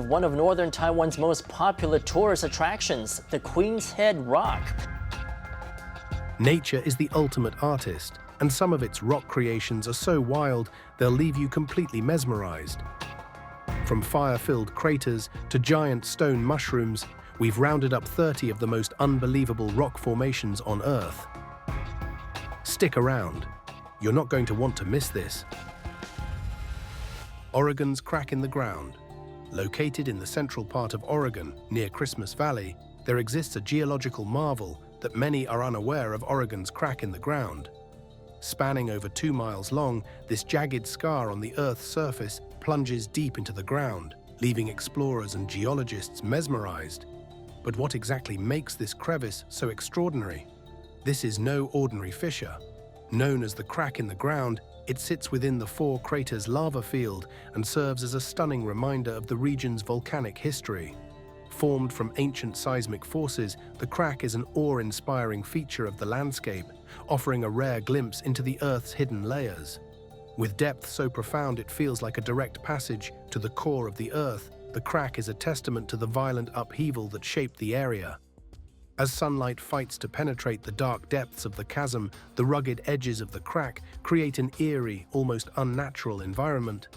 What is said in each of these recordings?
one of northern Taiwan's most popular tourist attractions, the Queen's Head Rock. Nature is the ultimate artist, and some of its rock creations are so wild they'll leave you completely mesmerized. From fire-filled craters to giant stone mushrooms, we've rounded up 30 of the most unbelievable rock formations on Earth. Stick around. You're not going to want to miss this. Oregon's Crack in the Ground. Located in the central part of Oregon, near Christmas Valley, there exists a geological marvel that many are unaware of: Oregon's Crack in the Ground. Spanning over 2 miles long, this jagged scar on the Earth's surface plunges deep into the ground, leaving explorers and geologists mesmerized. But what exactly makes this crevice so extraordinary? This is no ordinary fissure. Known as the Crack in the Ground, it sits within the Four Craters lava field and serves as a stunning reminder of the region's volcanic history. Formed from ancient seismic forces, the crack is an awe-inspiring feature of the landscape, offering a rare glimpse into the Earth's hidden layers. With depth so profound it feels like a direct passage to the core of the Earth, the crack is a testament to the violent upheaval that shaped the area. As sunlight fights to penetrate the dark depths of the chasm, the rugged edges of the crack create an eerie, almost unnatural environment.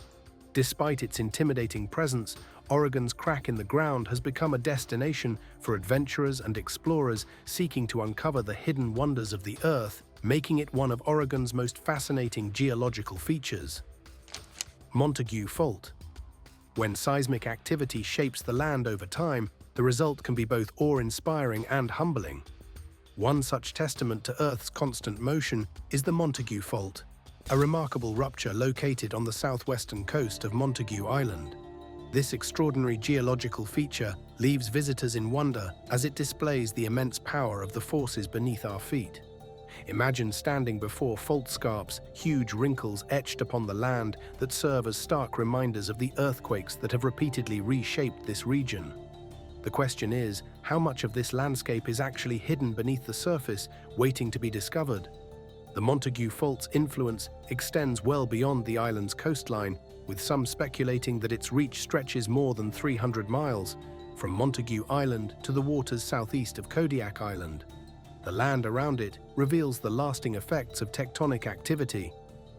Despite its intimidating presence, Oregon's Crack in the Ground has become a destination for adventurers and explorers seeking to uncover the hidden wonders of the Earth, making it one of Oregon's most fascinating geological features. Montague Fault. When seismic activity shapes the land over time, the result can be both awe-inspiring and humbling. One such testament to Earth's constant motion is the Montague Fault, a remarkable rupture located on the southwestern coast of Montague Island. This extraordinary geological feature leaves visitors in wonder as it displays the immense power of the forces beneath our feet. Imagine standing before fault scarps, huge wrinkles etched upon the land that serve as stark reminders of the earthquakes that have repeatedly reshaped this region. The question is, how much of this landscape is actually hidden beneath the surface, waiting to be discovered? The Montague Fault's influence extends well beyond the island's coastline, with some speculating that its reach stretches more than 300 miles, from Montague Island to the waters southeast of Kodiak Island. The land around it reveals the lasting effects of tectonic activity,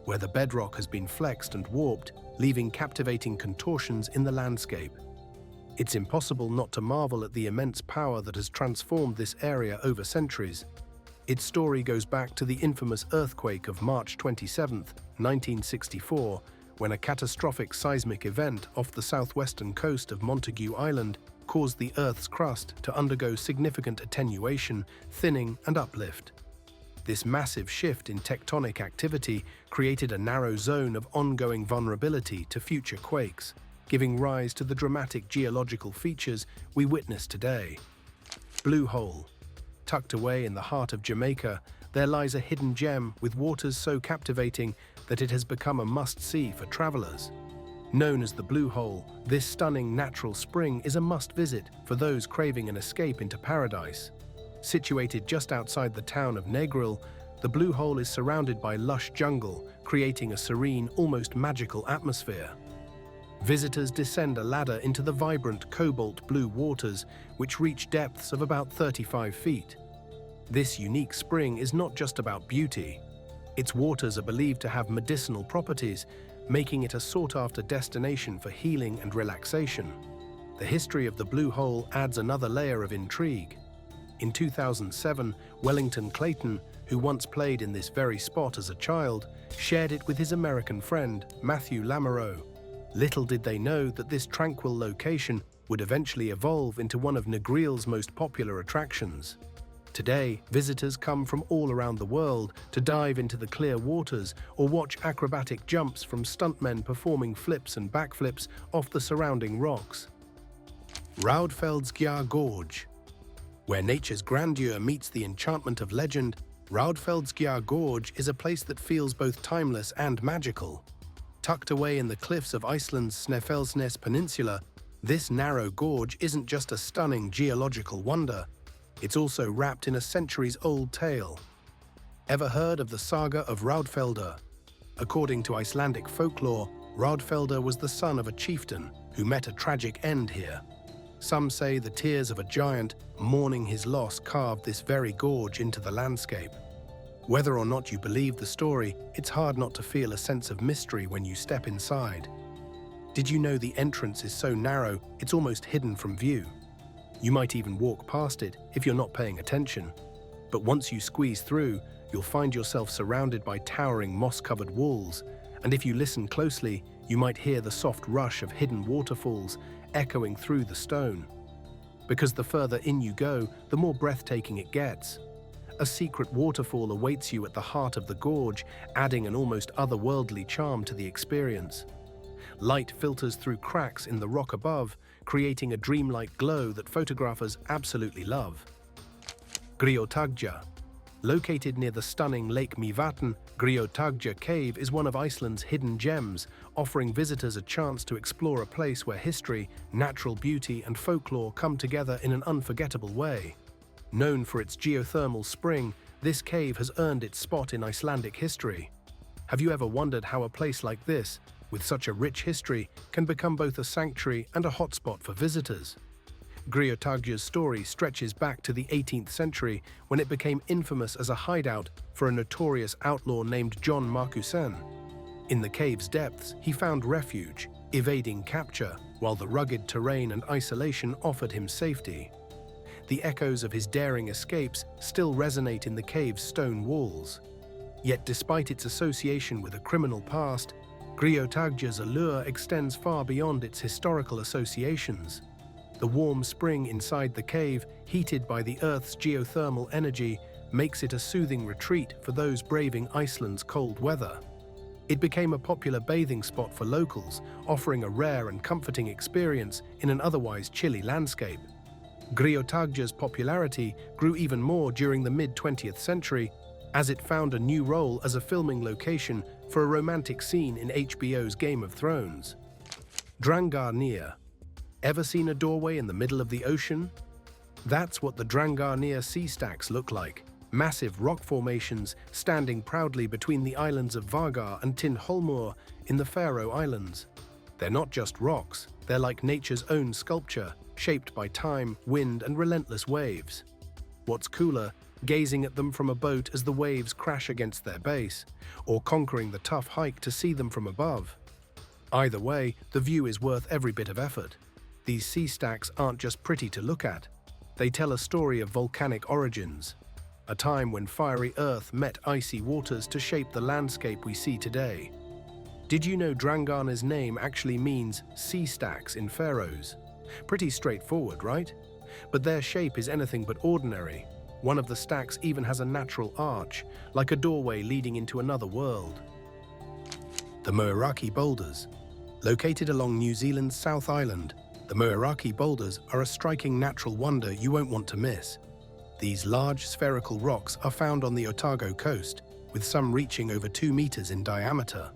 where the bedrock has been flexed and warped, leaving captivating contortions in the landscape. It's impossible not to marvel at the immense power that has transformed this area over centuries. Its story goes back to the infamous earthquake of March 27, 1964, when a catastrophic seismic event off the southwestern coast of Montague Island caused the Earth's crust to undergo significant attenuation, thinning, and uplift. This massive shift in tectonic activity created a narrow zone of ongoing vulnerability to future quakes, giving rise to the dramatic geological features we witness today. Blue Hole. Tucked away in the heart of Jamaica, there lies a hidden gem with waters so captivating that it has become a must-see for travelers. Known as the Blue Hole, this stunning natural spring is a must-visit for those craving an escape into paradise. Situated just outside the town of Negril, the Blue Hole is surrounded by lush jungle, creating a serene, almost magical atmosphere. Visitors descend a ladder into the vibrant cobalt blue waters, which reach depths of about 35 feet. This unique spring is not just about beauty. Its waters are believed to have medicinal properties, making it a sought-after destination for healing and relaxation. The history of the Blue Hole adds another layer of intrigue. In 2007, Wellington Clayton, who once played in this very spot as a child, shared it with his American friend, Matthew Lamoureux. Little did they know that this tranquil location would eventually evolve into one of Negril's most popular attractions. Today, visitors come from all around the world to dive into the clear waters or watch acrobatic jumps from stuntmen performing flips and backflips off the surrounding rocks. Radfeld's Gorge. Where nature's grandeur meets the enchantment of legend, Radfeld's Gorge is a place that feels both timeless and magical. Tucked away in the cliffs of Iceland's Snæfellsnes Peninsula, this narrow gorge isn't just a stunning geological wonder, it's also wrapped in a centuries-old tale. Ever heard of the saga of Radfelder? According to Icelandic folklore, Radfelder was the son of a chieftain, who met a tragic end here. Some say the tears of a giant mourning his loss carved this very gorge into the landscape. Whether or not you believe the story, it's hard not to feel a sense of mystery when you step inside. Did you know the entrance is so narrow it's almost hidden from view? You might even walk past it if you're not paying attention. But once you squeeze through, you'll find yourself surrounded by towering moss-covered walls, and if you listen closely, you might hear the soft rush of hidden waterfalls echoing through the stone. Because the further in you go, the more breathtaking it gets. A secret waterfall awaits you at the heart of the gorge, adding an almost otherworldly charm to the experience. Light filters through cracks in the rock above, creating a dreamlike glow that photographers absolutely love. Grjotagja. Located near the stunning Lake Mývatn, Grjotagja Cave is one of Iceland's hidden gems, offering visitors a chance to explore a place where history, natural beauty, and folklore come together in an unforgettable way. Known for its geothermal spring, this cave has earned its spot in Icelandic history. Have you ever wondered how a place like this, with such a rich history, can become both a sanctuary and a hotspot for visitors? Grjotagja's story stretches back to the 18th century when it became infamous as a hideout for a notorious outlaw named John Markusen. In the cave's depths, he found refuge, evading capture, while the rugged terrain and isolation offered him safety. The echoes of his daring escapes still resonate in the cave's stone walls. Yet despite its association with a criminal past, Grjotagja's allure extends far beyond its historical associations. The warm spring inside the cave, heated by the Earth's geothermal energy, makes it a soothing retreat for those braving Iceland's cold weather. It became a popular bathing spot for locals, offering a rare and comforting experience in an otherwise chilly landscape. Grjotagja's popularity grew even more during the mid-20th century, as it found a new role as a filming location for a romantic scene in HBO's Game of Thrones. Drangar. Ever seen a doorway in the middle of the ocean? That's what the Drangar sea stacks look like, massive rock formations standing proudly between the islands of Vagar and Tinholmur in the Faroe Islands. They're not just rocks, they're like nature's own sculpture, shaped by time, wind, and relentless waves. What's cooler, gazing at them from a boat as the waves crash against their base, or conquering the tough hike to see them from above? Either way, the view is worth every bit of effort. These sea stacks aren't just pretty to look at. They tell a story of volcanic origins, a time when fiery earth met icy waters to shape the landscape we see today. Did you know Drangar's name actually means sea stacks in Faroes? Pretty straightforward, right? But their shape is anything but ordinary. One of the stacks even has a natural arch, like a doorway leading into another world. The Moeraki boulders. Located along New Zealand's South Island, the Moeraki boulders are a striking natural wonder you won't want to miss. These large spherical rocks are found on the Otago coast, with some reaching over 2 meters in diameter.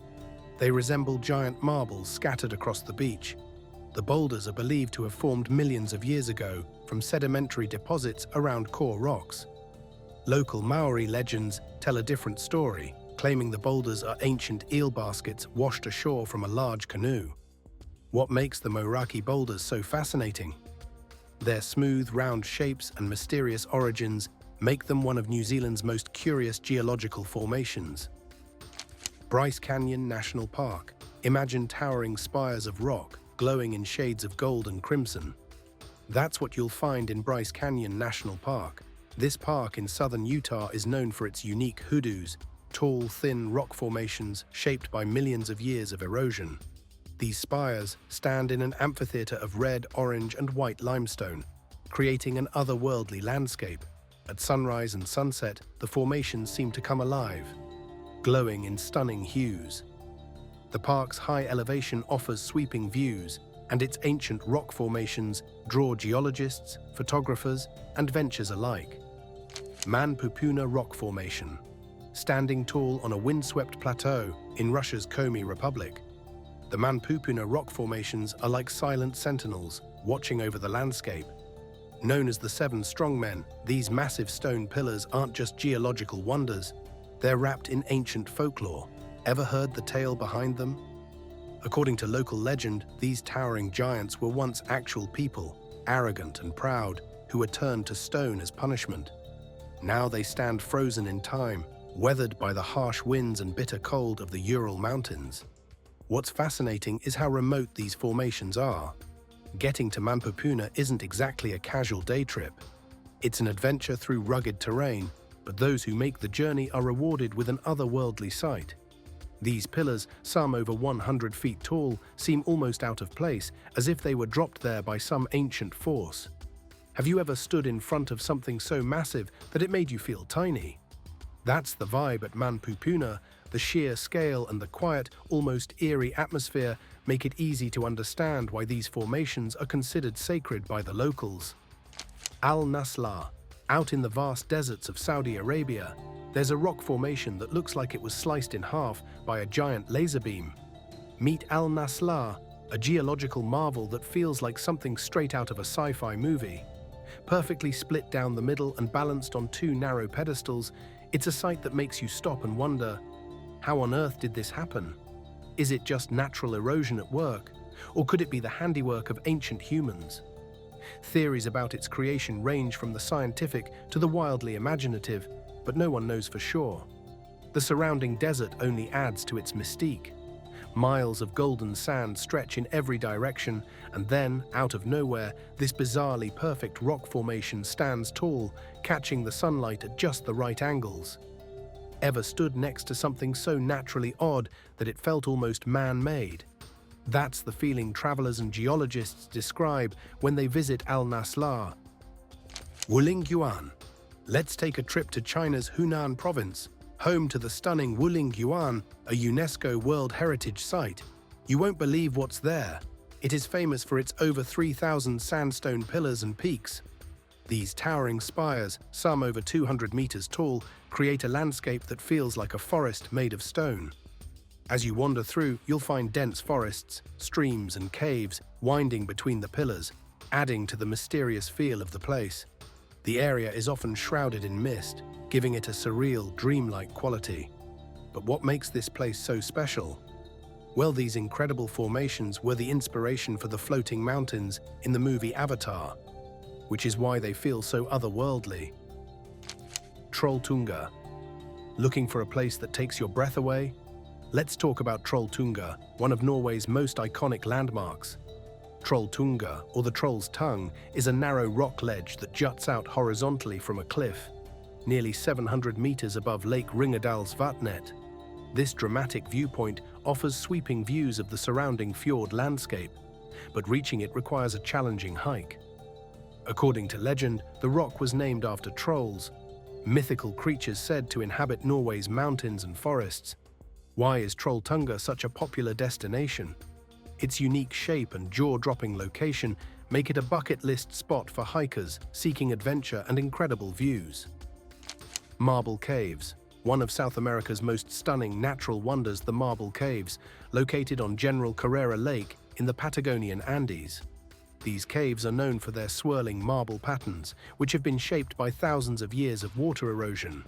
They resemble giant marbles scattered across the beach. The boulders are believed to have formed millions of years ago from sedimentary deposits around core rocks. Local Maori legends tell a different story, claiming the boulders are ancient eel baskets washed ashore from a large canoe. What makes the Moeraki boulders so fascinating? Their smooth, round shapes and mysterious origins make them one of New Zealand's most curious geological formations. Bryce Canyon National Park. Imagine towering spires of rock, glowing in shades of gold and crimson. That's what you'll find in Bryce Canyon National Park. This park in southern Utah is known for its unique hoodoos, tall, thin rock formations shaped by millions of years of erosion. These spires stand in an amphitheater of red, orange, and white limestone, creating an otherworldly landscape. At sunrise and sunset, the formations seem to come alive, glowing in stunning hues. The park's high elevation offers sweeping views, and its ancient rock formations draw geologists, photographers, and adventurers alike. Manpupuner Rock Formation. Standing tall on a windswept plateau in Russia's Komi Republic, the Manpupuner rock formations are like silent sentinels, watching over the landscape. Known as the Seven Strongmen, these massive stone pillars aren't just geological wonders, they're wrapped in ancient folklore. Ever heard the tale behind them? According to local legend, these towering giants were once actual people, arrogant and proud, who were turned to stone as punishment. Now they stand frozen in time, weathered by the harsh winds and bitter cold of the Ural Mountains. What's fascinating is how remote these formations are. Getting to Manpupuner isn't exactly a casual day trip. It's an adventure through rugged terrain, but those who make the journey are rewarded with an otherworldly sight. These pillars, some over 100 feet tall, seem almost out of place, as if they were dropped there by some ancient force. Have you ever stood in front of something so massive that it made you feel tiny? That's the vibe at Manpupuner. The sheer scale and the quiet, almost eerie atmosphere make it easy to understand why these formations are considered sacred by the locals. Al-Nasla. Out in the vast deserts of Saudi Arabia, there's a rock formation that looks like it was sliced in half by a giant laser beam. Meet Al-Nasla, a geological marvel that feels like something straight out of a sci-fi movie. Perfectly split down the middle and balanced on two narrow pedestals, it's a sight that makes you stop and wonder, how on earth did this happen? Is it just natural erosion at work, or could it be the handiwork of ancient humans? Theories about its creation range from the scientific to the wildly imaginative, but no one knows for sure. The surrounding desert only adds to its mystique. Miles of golden sand stretch in every direction, and then, out of nowhere, this bizarrely perfect rock formation stands tall, catching the sunlight at just the right angles. Ever stood next to something so naturally odd that it felt almost man-made? That's the feeling travelers and geologists describe when they visit Al-Nasla. Wulingyuan. Let's take a trip to China's Hunan province, home to the stunning Wulingyuan, a UNESCO World Heritage Site. You won't believe what's there. It is famous for its over 3,000 sandstone pillars and peaks. These towering spires, some over 200 meters tall, create a landscape that feels like a forest made of stone. As you wander through, you'll find dense forests, streams and caves winding between the pillars, adding to the mysterious feel of the place. The area is often shrouded in mist, giving it a surreal, dreamlike quality. But what makes this place so special? Well, these incredible formations were the inspiration for the floating mountains in the movie Avatar, which is why they feel so otherworldly. Trolltunga. Looking for a place that takes your breath away? Let's talk about Trolltunga, one of Norway's most iconic landmarks. Trolltunga, or the Troll's Tongue, is a narrow rock ledge that juts out horizontally from a cliff, nearly 700 meters above Lake Ringadalsvatnet. This dramatic viewpoint offers sweeping views of the surrounding fjord landscape, but reaching it requires a challenging hike. According to legend, the rock was named after trolls, mythical creatures said to inhabit Norway's mountains and forests. Why is Trolltunga such a popular destination? Its unique shape and jaw-dropping location make it a bucket list spot for hikers seeking adventure and incredible views. Marble Caves. One of South America's most stunning natural wonders, the Marble Caves, located on General Carrera Lake in the Patagonian Andes. These caves are known for their swirling marble patterns, which have been shaped by thousands of years of water erosion.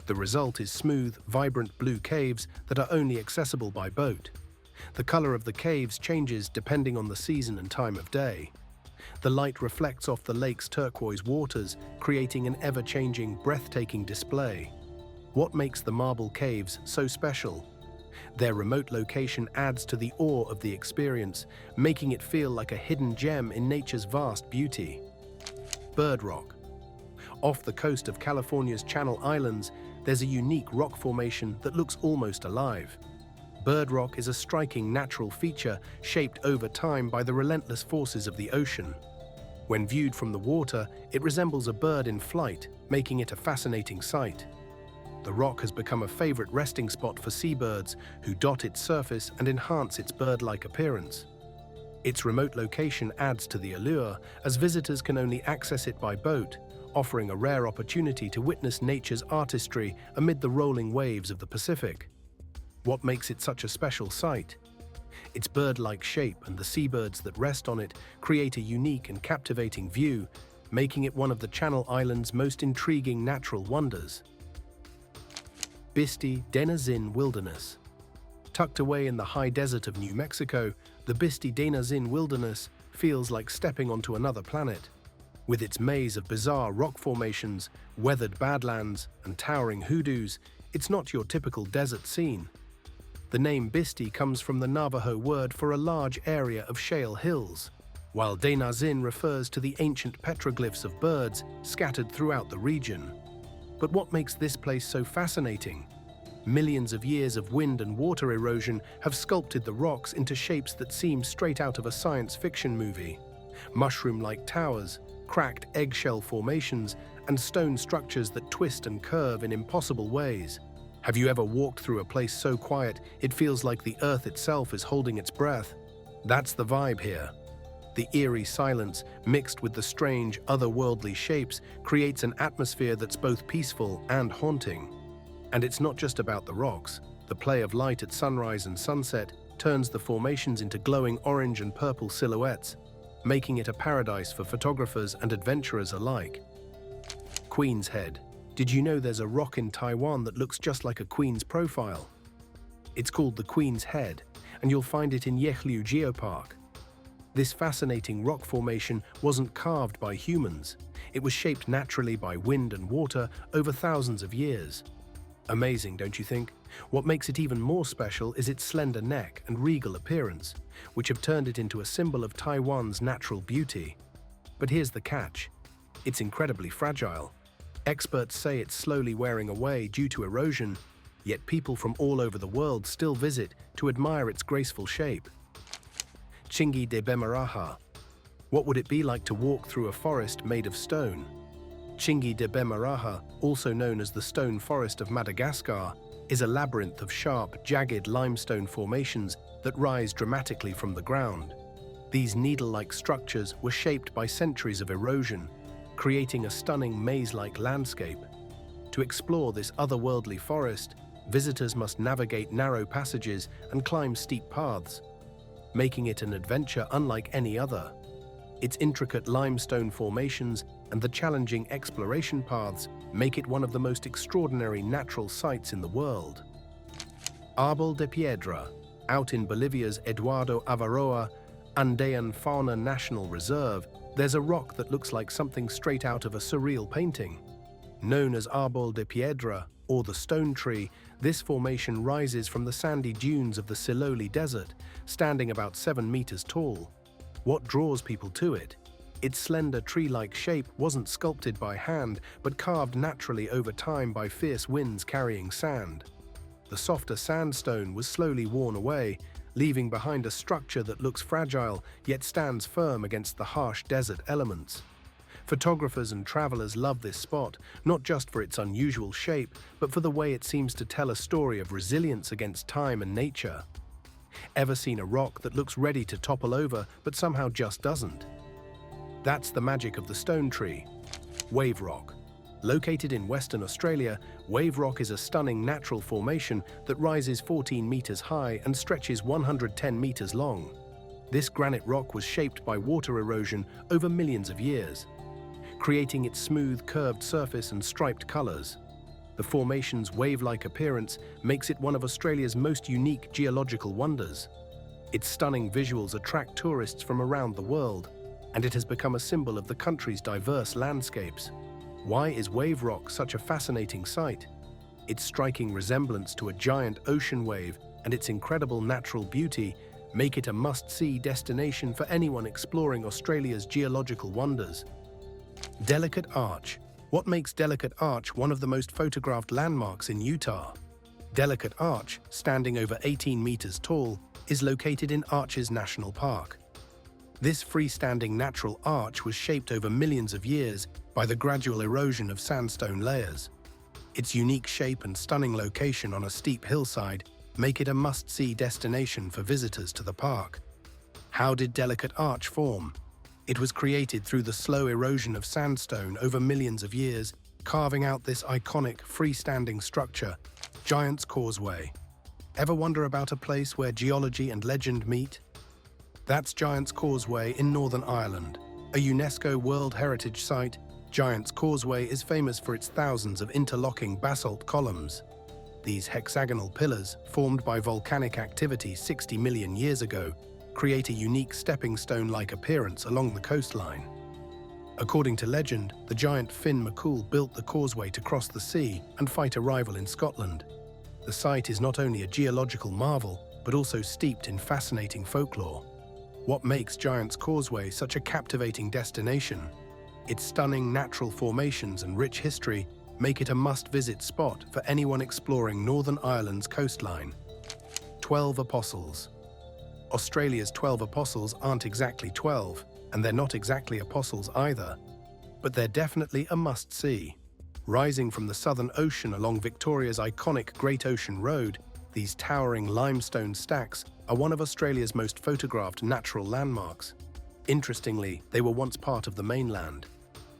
The result is smooth, vibrant blue caves that are only accessible by boat. The color of the caves changes depending on the season and time of day. The light reflects off the lake's turquoise waters, creating an ever-changing, breathtaking display. What makes the Marble Caves so special? Their remote location adds to the awe of the experience, making it feel like a hidden gem in nature's vast beauty. Bird Rock. Off the coast of California's Channel Islands, there's a unique rock formation that looks almost alive. Bird Rock is a striking natural feature shaped over time by the relentless forces of the ocean. When viewed from the water, it resembles a bird in flight, making it a fascinating sight. The rock has become a favorite resting spot for seabirds who dot its surface and enhance its bird-like appearance. Its remote location adds to the allure, as visitors can only access it by boat, offering a rare opportunity to witness nature's artistry amid the rolling waves of the Pacific. What makes it such a special sight? Its bird-like shape and the seabirds that rest on it create a unique and captivating view, making it one of the Channel Islands' most intriguing natural wonders. Bisti Badlands Wilderness. Tucked away in the high desert of New Mexico, the Bisti Badlands wilderness feels like stepping onto another planet. With its maze of bizarre rock formations, weathered badlands, and towering hoodoos, it's not your typical desert scene. The name Bisti comes from the Navajo word for a large area of shale hills, while Denazin refers to the ancient petroglyphs of birds scattered throughout the region. But what makes this place so fascinating? Millions of years of wind and water erosion have sculpted the rocks into shapes that seem straight out of a science fiction movie. Mushroom-like towers, cracked eggshell formations, and stone structures that twist and curve in impossible ways. Have you ever walked through a place so quiet it feels like the earth itself is holding its breath? That's the vibe here. The eerie silence, mixed with the strange, otherworldly shapes, creates an atmosphere that's both peaceful and haunting. And it's not just about the rocks. The play of light at sunrise and sunset turns the formations into glowing orange and purple silhouettes, making it a paradise for photographers and adventurers alike. Queen's Head. Did you know there's a rock in Taiwan that looks just like a queen's profile? It's called the Queen's Head, and you'll find it in Yehliu Geopark. This fascinating rock formation wasn't carved by humans. It was shaped naturally by wind and water over thousands of years. Amazing, don't you think? What makes it even more special is its slender neck and regal appearance, which have turned it into a symbol of Taiwan's natural beauty. But here's the catch. It's incredibly fragile. Experts say it's slowly wearing away due to erosion, yet people from all over the world still visit to admire its graceful shape. Chingi de Bemaraha. What would it be like to walk through a forest made of stone? Chingi de Bemaraha, also known as the Stone Forest of Madagascar, is a labyrinth of sharp, jagged limestone formations that rise dramatically from the ground. These needle-like structures were shaped by centuries of erosion, creating a stunning maze-like landscape. To explore this otherworldly forest, visitors must navigate narrow passages and climb steep paths, making it an adventure unlike any other. Its intricate limestone formations and the challenging exploration paths make it one of the most extraordinary natural sights in the world. Arbol de Piedra, out in Bolivia's Eduardo Avaroa Andean Fauna National Reserve, there's a rock that looks like something straight out of a surreal painting. Known as Arbol de Piedra, or the stone tree, this formation rises from the sandy dunes of the Siloli Desert, standing about 7 meters tall. What draws people to it? Its slender tree-like shape wasn't sculpted by hand, but carved naturally over time by fierce winds carrying sand. The softer sandstone was slowly worn away, leaving behind a structure that looks fragile yet stands firm against the harsh desert elements. Photographers and travelers love this spot, not just for its unusual shape, but for the way it seems to tell a story of resilience against time and nature. Ever seen a rock that looks ready to topple over, but somehow just doesn't? That's the magic of the stone tree. Wave rock. Located in Western Australia, wave rock is a stunning natural formation that rises 14 meters high and stretches 110 meters long. This granite rock was shaped by water erosion over millions of years, creating its smooth, curved surface and striped colors. The formation's wave-like appearance makes it one of Australia's most unique geological wonders. Its stunning visuals attract tourists from around the world, and it has become a symbol of the country's diverse landscapes. Why is wave rock such a fascinating sight? Its striking resemblance to a giant ocean wave and its incredible natural beauty make it a must-see destination for anyone exploring Australia's geological wonders. Delicate Arch. What makes Delicate Arch one of the most photographed landmarks in Utah? Delicate Arch, standing over 18 meters tall, is located in Arches National Park. This freestanding natural arch was shaped over millions of years by the gradual erosion of sandstone layers. Its unique shape and stunning location on a steep hillside make it a must-see destination for visitors to the park. How did Delicate Arch form? It was created through the slow erosion of sandstone over millions of years, carving out this iconic freestanding structure, Giant's Causeway. Ever wonder about a place where geology and legend meet? That's Giant's Causeway in Northern Ireland. A UNESCO World Heritage Site, Giant's Causeway is famous for its thousands of interlocking basalt columns. These hexagonal pillars, formed by volcanic activity 60 million years ago, create a unique stepping stone-like appearance along the coastline. According to legend, the giant Finn McCool built the causeway to cross the sea and fight a rival in Scotland. The site is not only a geological marvel, but also steeped in fascinating folklore. What makes Giant's Causeway such a captivating destination? Its stunning natural formations and rich history make it a must-visit spot for anyone exploring Northern Ireland's coastline. 12 Apostles. Australia's 12 apostles aren't exactly 12, and they're not exactly apostles either, but they're definitely a must-see. Rising from the Southern Ocean along Victoria's iconic Great Ocean Road, these towering limestone stacks are one of Australia's most photographed natural landmarks. Interestingly, they were once part of the mainland.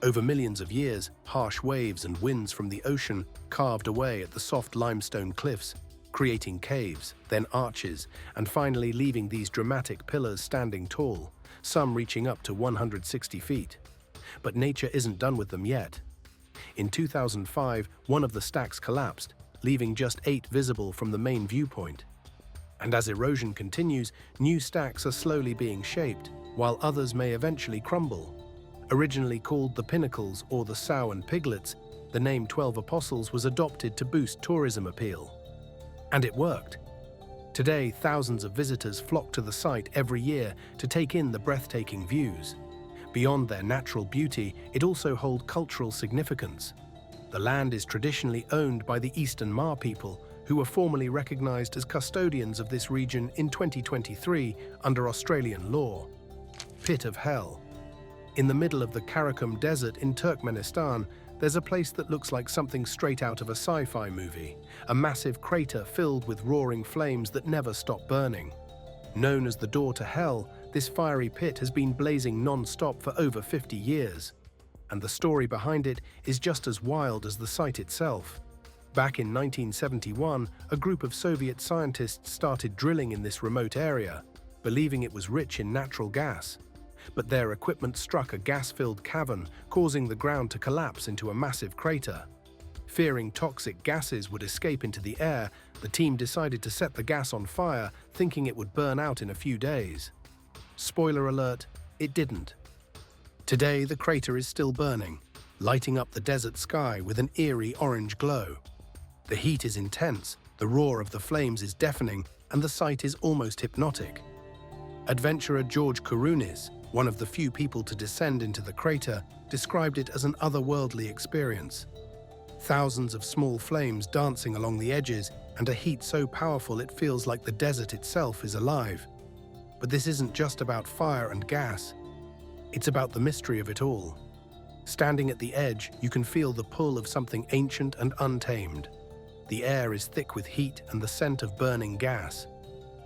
Over millions of years, harsh waves and winds from the ocean carved away at the soft limestone cliffs, creating caves, then arches, and finally leaving these dramatic pillars standing tall, some reaching up to 160 feet. But nature isn't done with them yet. In 2005, one of the stacks collapsed, leaving just 8 visible from the main viewpoint. And as erosion continues, new stacks are slowly being shaped, while others may eventually crumble. Originally called the Pinnacles or the Sow and Piglets, the name 12 Apostles was adopted to boost tourism appeal. And it worked. Today, thousands of visitors flock to the site every year to take in the breathtaking views. Beyond their natural beauty, it also holds cultural significance. The land is traditionally owned by the Eastern Maar people, who were formally recognized as custodians of this region in 2023 under Australian law. Pit of Hell. In the middle of the Karakum Desert in Turkmenistan, there's a place that looks like something straight out of a sci-fi movie, a massive crater filled with roaring flames that never stop burning. Known as the Door to Hell, this fiery pit has been blazing non-stop for over 50 years. And the story behind it is just as wild as the site itself. Back in 1971, a group of Soviet scientists started drilling in this remote area, believing it was rich in natural gas. But their equipment struck a gas-filled cavern, causing the ground to collapse into a massive crater. Fearing toxic gases would escape into the air, the team decided to set the gas on fire, thinking it would burn out in a few days. Spoiler alert, it didn't. Today, the crater is still burning, lighting up the desert sky with an eerie orange glow. The heat is intense, the roar of the flames is deafening, and the sight is almost hypnotic. Adventurer George Kourounis, one of the few people to descend into the crater, described it as an otherworldly experience. Thousands of small flames dancing along the edges, and a heat so powerful it feels like the desert itself is alive. But this isn't just about fire and gas. It's about the mystery of it all. Standing at the edge, you can feel the pull of something ancient and untamed. The air is thick with heat and the scent of burning gas.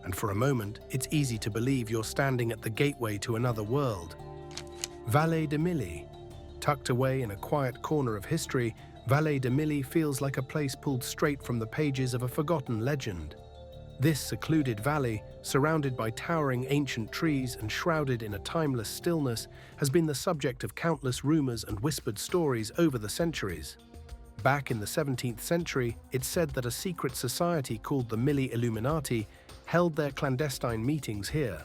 And for a moment, it's easy to believe you're standing at the gateway to another world. Vallee de Millie. Tucked away in a quiet corner of history, Vallee de Millie feels like a place pulled straight from the pages of a forgotten legend. This secluded valley, surrounded by towering ancient trees and shrouded in a timeless stillness, has been the subject of countless rumors and whispered stories over the centuries. Back in the 17th century, it's said that a secret society called the Millie Illuminati held their clandestine meetings here.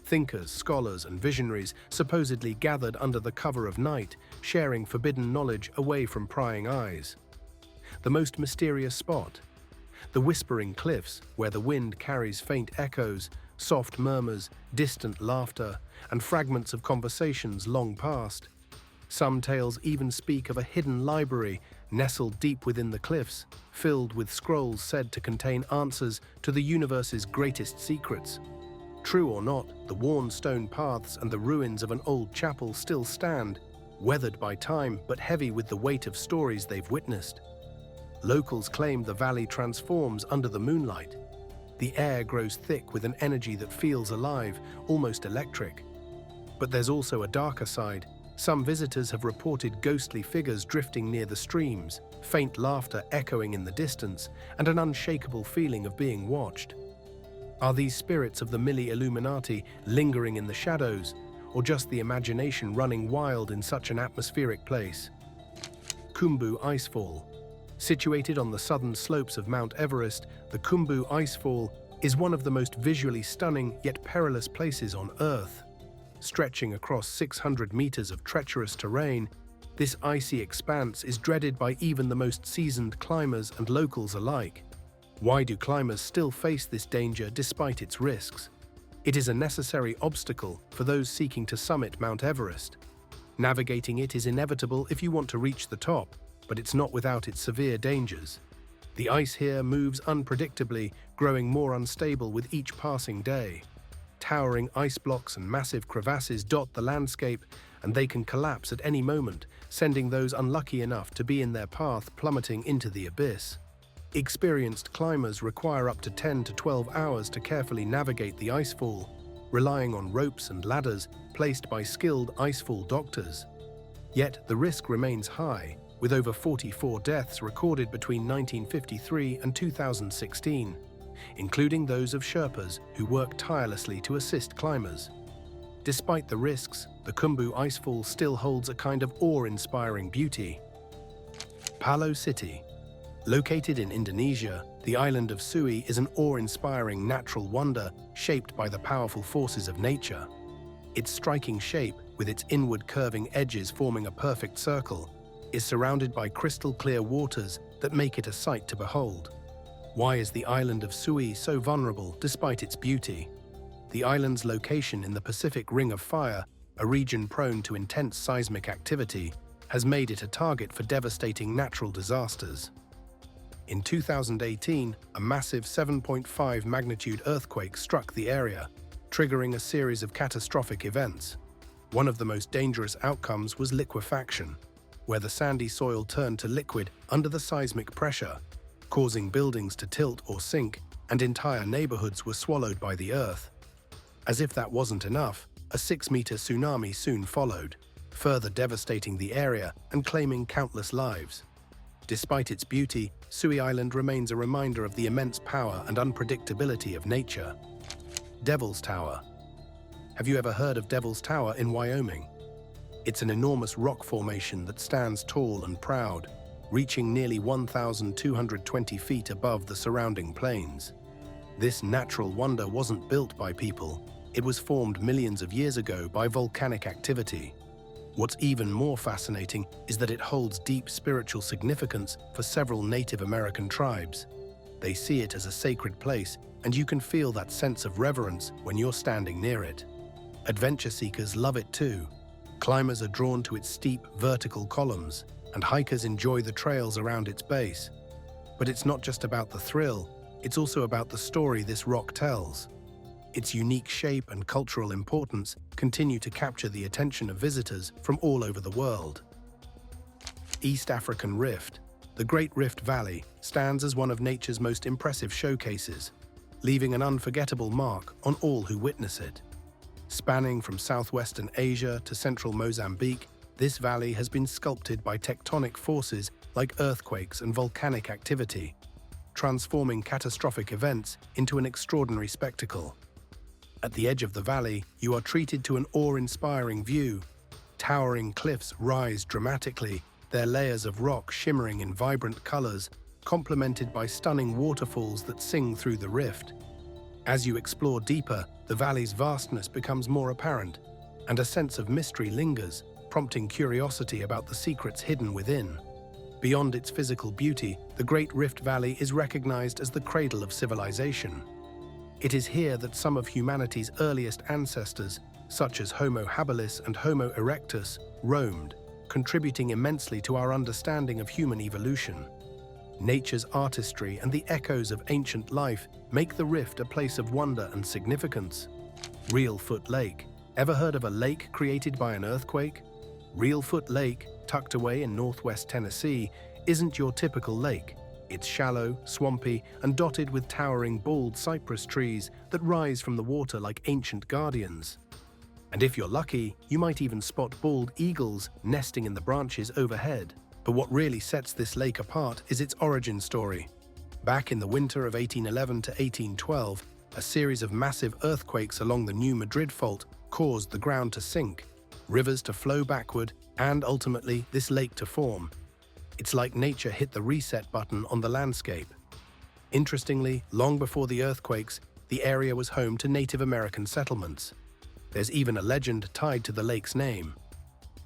Thinkers, scholars, and visionaries supposedly gathered under the cover of night, sharing forbidden knowledge away from prying eyes. The most mysterious spot? The Whispering Cliffs, where the wind carries faint echoes, soft murmurs, distant laughter, and fragments of conversations long past. Some tales even speak of a hidden library nestled deep within the cliffs, filled with scrolls said to contain answers to the universe's greatest secrets. True or not, the worn stone paths and the ruins of an old chapel still stand, weathered by time but heavy with the weight of stories they've witnessed. Locals claim the valley transforms under the moonlight. The air grows thick with an energy that feels alive, almost electric. But there's also a darker side. Some visitors have reported ghostly figures drifting near the streams, faint laughter echoing in the distance, and an unshakable feeling of being watched. Are these spirits of the Millie Illuminati lingering in the shadows, or just the imagination running wild in such an atmospheric place? Khumbu Icefall. Situated on the southern slopes of Mount Everest, the Khumbu icefall is one of the most visually stunning yet perilous places on Earth. Stretching across 600 meters of treacherous terrain, this icy expanse is dreaded by even the most seasoned climbers and locals alike. Why do climbers still face this danger despite its risks? It is a necessary obstacle for those seeking to summit Mount Everest. Navigating it is inevitable if you want to reach the top, but it's not without its severe dangers. The ice here moves unpredictably, growing more unstable with each passing day. Towering ice blocks and massive crevasses dot the landscape, and they can collapse at any moment, sending those unlucky enough to be in their path plummeting into the abyss. Experienced climbers require up to 10 to 12 hours to carefully navigate the icefall, relying on ropes and ladders placed by skilled icefall doctors. Yet the risk remains high, with over 44 deaths recorded between 1953 and 2016, including those of Sherpas who work tirelessly to assist climbers. Despite the risks, the Khumbu icefall still holds a kind of awe-inspiring beauty. Palu City. Located in Indonesia, the island of Sui is an awe-inspiring natural wonder shaped by the powerful forces of nature. Its striking shape, with its inward curving edges forming a perfect circle, is surrounded by crystal-clear waters that make it a sight to behold. Why is the island of Sui so vulnerable despite its beauty? The island's location in the Pacific Ring of Fire, a region prone to intense seismic activity, has made it a target for devastating natural disasters. In 2018, a massive 7.5 magnitude earthquake struck the area, triggering a series of catastrophic events. One of the most dangerous outcomes was liquefaction, where the sandy soil turned to liquid under the seismic pressure, causing buildings to tilt or sink, and entire neighborhoods were swallowed by the earth. As if that wasn't enough, a 6-meter tsunami soon followed, further devastating the area and claiming countless lives. Despite its beauty, Sui Island remains a reminder of the immense power and unpredictability of nature. Devil's Tower. Have you ever heard of Devil's Tower in Wyoming? It's an enormous rock formation that stands tall and proud, reaching nearly 1,220 feet above the surrounding plains. This natural wonder wasn't built by people. It was formed millions of years ago by volcanic activity. What's even more fascinating is that it holds deep spiritual significance for several Native American tribes. They see it as a sacred place, and you can feel that sense of reverence when you're standing near it. Adventure seekers love it too. Climbers are drawn to its steep, vertical columns, and hikers enjoy the trails around its base. But it's not just about the thrill, it's also about the story this rock tells. Its unique shape and cultural importance continue to capture the attention of visitors from all over the world. East African Rift. The Great Rift Valley stands as one of nature's most impressive showcases, leaving an unforgettable mark on all who witness it. Spanning from southwestern Asia to central Mozambique, this valley has been sculpted by tectonic forces like earthquakes and volcanic activity, transforming catastrophic events into an extraordinary spectacle. At the edge of the valley, you are treated to an awe-inspiring view. Towering cliffs rise dramatically, their layers of rock shimmering in vibrant colors, complemented by stunning waterfalls that sing through the rift. As you explore deeper, the valley's vastness becomes more apparent, and a sense of mystery lingers, prompting curiosity about the secrets hidden within. Beyond its physical beauty, the Great Rift Valley is recognized as the cradle of civilization. It is here that some of humanity's earliest ancestors, such as Homo habilis and Homo erectus, roamed, contributing immensely to our understanding of human evolution. Nature's artistry and the echoes of ancient life make the rift a place of wonder and significance. Reelfoot Lake. Ever heard of a lake created by an earthquake? Reelfoot Lake, tucked away in northwest Tennessee, isn't your typical lake. It's shallow, swampy, and dotted with towering bald cypress trees that rise from the water like ancient guardians. And if you're lucky, you might even spot bald eagles nesting in the branches overhead. But what really sets this lake apart is its origin story. Back in the winter of 1811 to 1812, a series of massive earthquakes along the New Madrid Fault caused the ground to sink, rivers to flow backward, and ultimately this lake to form. It's like nature hit the reset button on the landscape. Interestingly, long before the earthquakes, the area was home to Native American settlements. There's even a legend tied to the lake's name.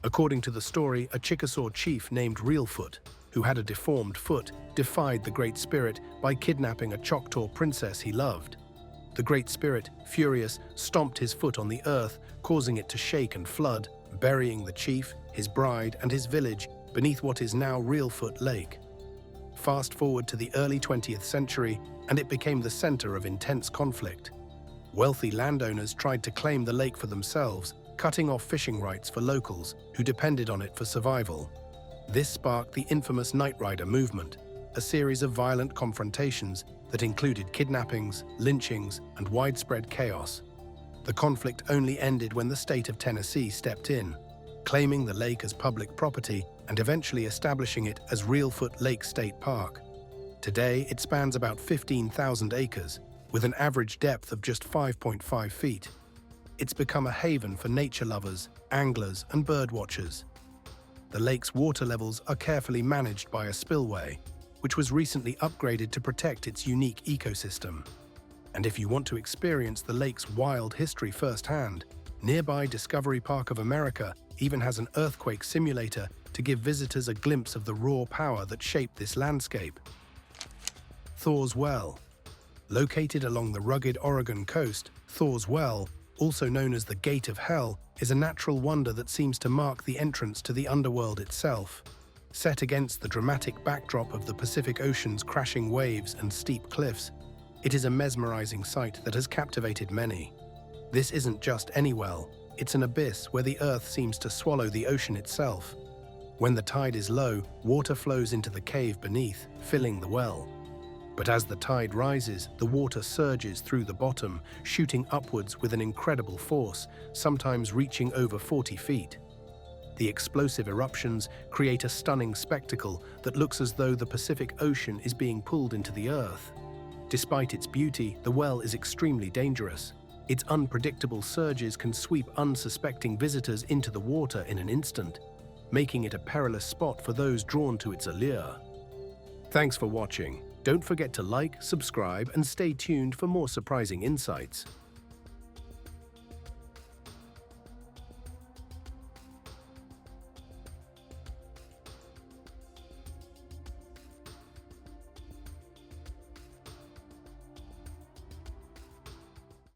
According to the story, a Chickasaw chief named Reelfoot, who had a deformed foot, defied the Great Spirit by kidnapping a Choctaw princess he loved. The Great Spirit, furious, stomped his foot on the earth, causing it to shake and flood, burying the chief, his bride, and his village beneath what is now Reelfoot Lake. Fast forward to the early 20th century, and it became the center of intense conflict. Wealthy landowners tried to claim the lake for themselves, cutting off fishing rights for locals who depended on it for survival. This sparked the infamous Night Rider movement, a series of violent confrontations that included kidnappings, lynchings, and widespread chaos. The conflict only ended when the state of Tennessee stepped in, claiming the lake as public property and eventually establishing it as Reelfoot Lake State Park. Today, it spans about 15,000 acres, with an average depth of just 5.5 feet. It's become a haven for nature lovers, anglers, and bird watchers. The lake's water levels are carefully managed by a spillway, which was recently upgraded to protect its unique ecosystem. And if you want to experience the lake's wild history firsthand, nearby Discovery Park of America even has an earthquake simulator to give visitors a glimpse of the raw power that shaped this landscape. Thor's Well. Located along the rugged Oregon coast, Thor's Well, also known as the Gate of Hell, is a natural wonder that seems to mark the entrance to the underworld itself. Set against the dramatic backdrop of the Pacific Ocean's crashing waves and steep cliffs, it is a mesmerizing sight that has captivated many. This isn't just any well, it's an abyss where the earth seems to swallow the ocean itself. When the tide is low, water flows into the cave beneath, filling the well. But as the tide rises, the water surges through the bottom, shooting upwards with an incredible force, sometimes reaching over 40 feet. The explosive eruptions create a stunning spectacle that looks as though the Pacific Ocean is being pulled into the earth. Despite its beauty, the well is extremely dangerous. Its unpredictable surges can sweep unsuspecting visitors into the water in an instant, making it a perilous spot for those drawn to its allure. Thanks for watching. Don't forget to like, subscribe, and stay tuned for more surprising insights.